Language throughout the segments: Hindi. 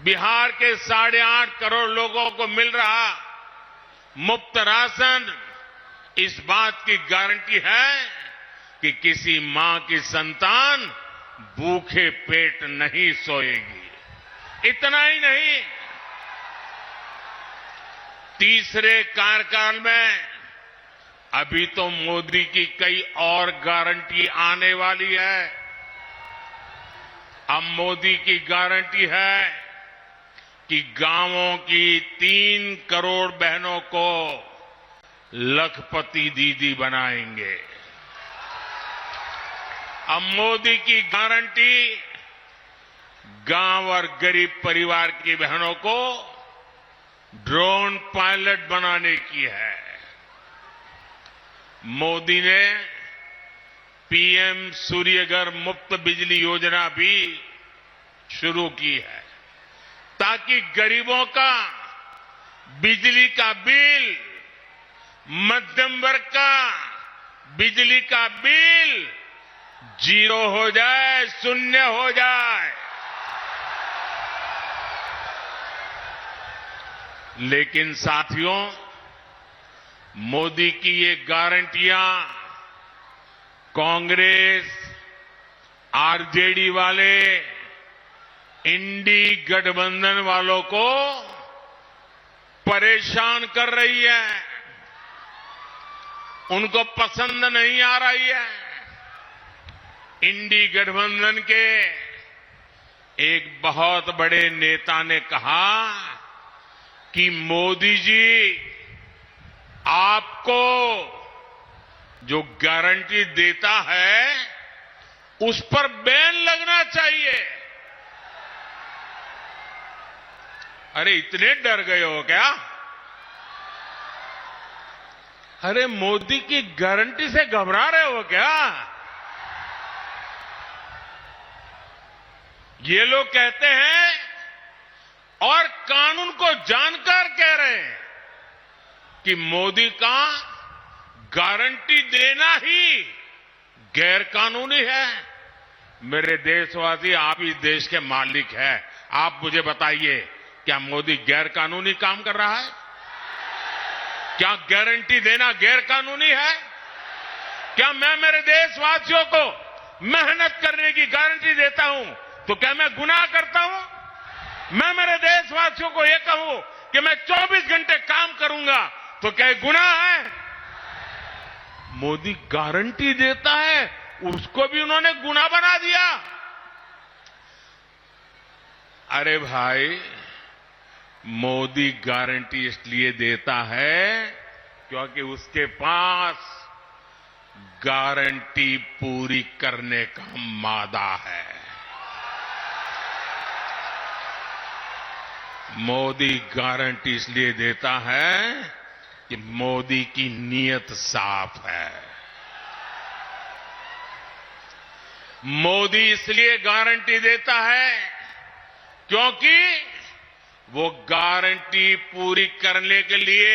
बिहार के 8.5 करोड़ लोगों को मिल रहा मुफ्त राशन इस बात की गारंटी है कि किसी मां की संतान भूखे पेट नहीं सोएगी। इतना ही नहीं, तीसरे कार्यकाल में अभी तो मोदी की कई और गारंटी आने वाली है। अब मोदी की गारंटी है कि गांवों की 3 करोड़ बहनों को लखपति दीदी बनाएंगे। अब मोदी की गारंटी गांव और गरीब परिवार की बहनों को ड्रोन पायलट बनाने की है। मोदी ने पीएम सूर्यघर मुफ्त बिजली योजना भी शुरू की है ताकि गरीबों का बिजली का बिल, मध्यम वर्ग का बिजली का बिल 0 हो जाए, शून्य हो जाए। लेकिन साथियों, मोदी की ये गारंटियां कांग्रेस, आरजेडी वाले, इंडी गठबंधन वालों को परेशान कर रही है, उनको पसंद नहीं आ रही है। इंडी गठबंधन के एक बहुत बड़े नेता ने कहा कि मोदी जी, आपको जो गारंटी देता है उस पर बैन लगना चाहिए। अरे इतने डर गए हो क्या? अरे मोदी की गारंटी से घबरा रहे हो क्या? ये लोग कहते हैं और कानून को जानकर कह रहे हैं कि मोदी का गारंटी देना ही गैर कानूनी है। मेरे देशवासी, आप इस देश के मालिक हैं, आप मुझे बताइए, क्या मोदी गैर कानूनी काम कर रहा है? क्या गारंटी देना गैर कानूनी है? क्या मैं मेरे देशवासियों को मेहनत करने की गारंटी देता हूं तो क्या मैं गुनाह करता हूं? मैं मेरे देशवासियों को यह कहूं कि मैं 24 घंटे काम करूंगा तो क्या गुनाह है? मोदी गारंटी देता है, उसको भी उन्होंने गुनाह बना दिया। अरे भाई, मोदी गारंटी इसलिए देता है क्योंकि उसके पास गारंटी पूरी करने का मादा है। मोदी गारंटी इसलिए देता है कि मोदी की नीयत साफ है। मोदी इसलिए गारंटी देता है क्योंकि वो गारंटी पूरी करने के लिए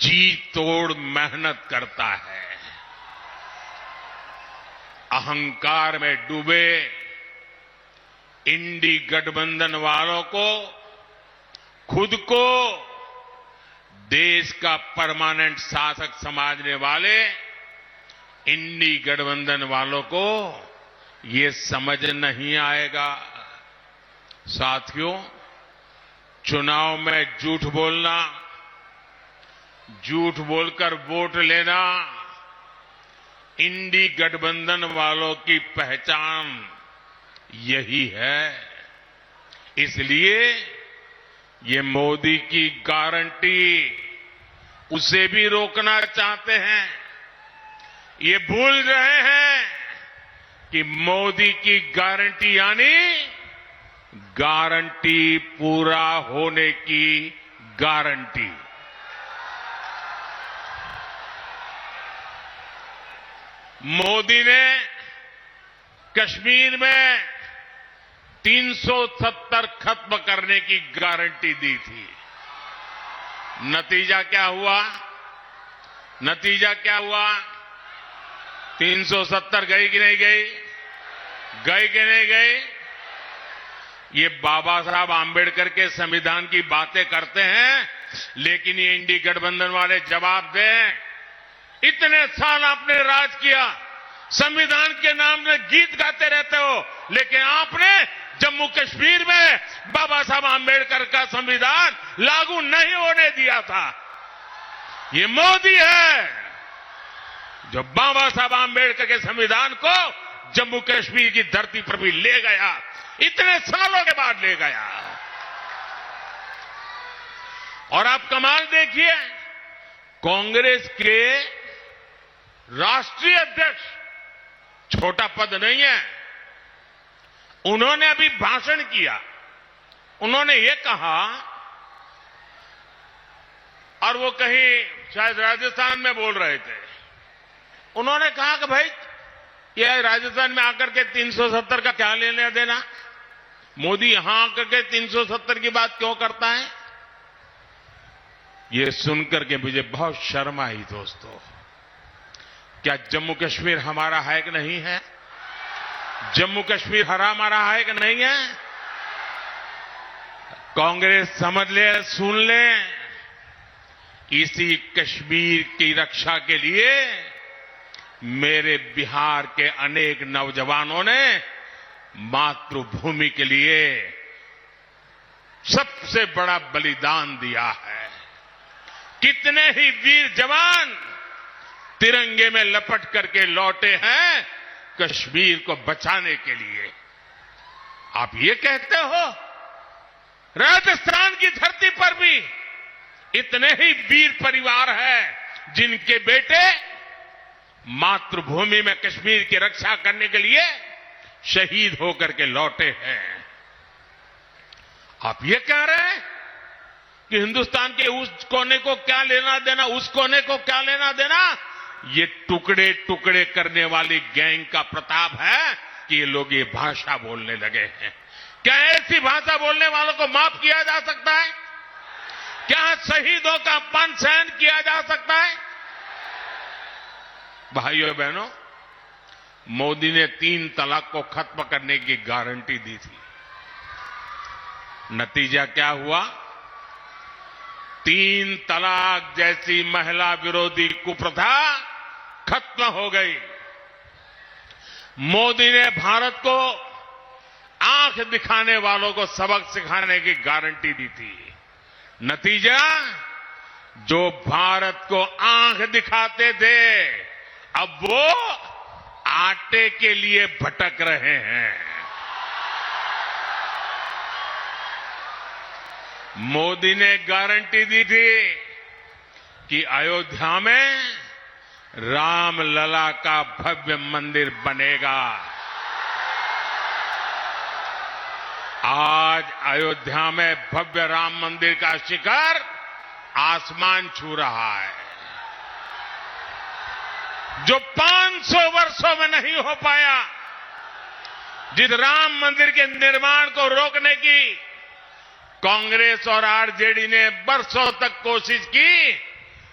जी तोड़ मेहनत करता है। अहंकार में डूबे इंडी गठबंधन वालों को खुद को देश का परमानेंट शासक समझने वाले इंडी गठबंधन वालों को ये समझ नहीं आएगा। साथियों, चुनाव में झूठ बोलना, झूठ बोलकर वोट लेना इंडी गठबंधन वालों की पहचान यही है। इसलिए ये मोदी की गारंटी उसे भी रोकना चाहते हैं। ये भूल रहे हैं कि मोदी की गारंटी यानी गारंटी पूरा होने की गारंटी। मोदी ने कश्मीर में 370 खत्म करने की गारंटी दी थी। नतीजा क्या हुआ? नतीजा क्या हुआ? 370 गई कि नहीं गई? गई कि नहीं गई? ये बाबा साहब आंबेडकर के संविधान की बातें करते हैं, लेकिन ये इंडी गठबंधन वाले जवाब दें। इतने साल आपने राज किया, संविधान के नाम में गीत गाते रहते हो, लेकिन आपने जम्मू कश्मीर में बाबा साहब आंबेडकर का संविधान लागू नहीं होने दिया था। ये मोदी है जो बाबा साहब आंबेडकर के संविधान को जम्मू कश्मीर की धरती पर भी ले गया, इतने सालों के बाद ले गया। और आप कमाल देखिए, कांग्रेस के राष्ट्रीय अध्यक्ष, छोटा पद नहीं है, उन्होंने अभी भाषण किया। उन्होंने ये कहा, और वो कहीं शायद राजस्थान में बोल रहे थे, उन्होंने कहा कि भाई ये राजस्थान में आकर के 370 का क्या लेना देना, मोदी यहां आकर के 370 की बात क्यों करता है। ये सुनकर के मुझे बहुत शर्म आई दोस्तों। क्या जम्मू कश्मीर हमारा है कि नहीं है? जम्मू कश्मीर हमारा है कि नहीं है? कांग्रेस समझ ले, सुन ले, इसी कश्मीर की रक्षा के लिए मेरे बिहार के अनेक नौजवानों ने मातृभूमि के लिए सबसे बड़ा बलिदान दिया है। कितने ही वीर जवान तिरंगे में लपट करके लौटे हैं कश्मीर को बचाने के लिए। आप ये कहते हो राजस्थान की धरती पर भी इतने ही वीर परिवार हैं जिनके बेटे मातृभूमि में कश्मीर की रक्षा करने के लिए शहीद होकर के लौटे हैं। आप ये कह रहे हैं कि हिंदुस्तान के उस कोने को क्या लेना देना, उस कोने को क्या लेना देना। ये टुकड़े टुकड़े करने वाली गैंग का प्रताप है कि ये लोग ये भाषा बोलने लगे हैं। क्या ऐसी भाषा बोलने वालों को माफ किया जा सकता है? क्या शहीदों का अपमान सहन किया जा सकता है? भाइयों बहनों, मोदी ने 3 तलाक को खत्म करने की गारंटी दी थी। नतीजा क्या हुआ? 3 तलाक जैसी महिला विरोधी कुप्रथा खत्म हो गई। मोदी ने भारत को आंख दिखाने वालों को सबक सिखाने की गारंटी दी थी। नतीजा, जो भारत को आंख दिखाते थे अब वो आटे के लिए भटक रहे हैं। मोदी ने गारंटी दी थी कि अयोध्या में रामलला का भव्य मंदिर बनेगा। आज अयोध्या में भव्य राम मंदिर का शिखर आसमान छू रहा है। जो 500 वर्षों में नहीं हो पाया, जिस राम मंदिर के निर्माण को रोकने की कांग्रेस और आरजेडी ने बरसों तक कोशिश की,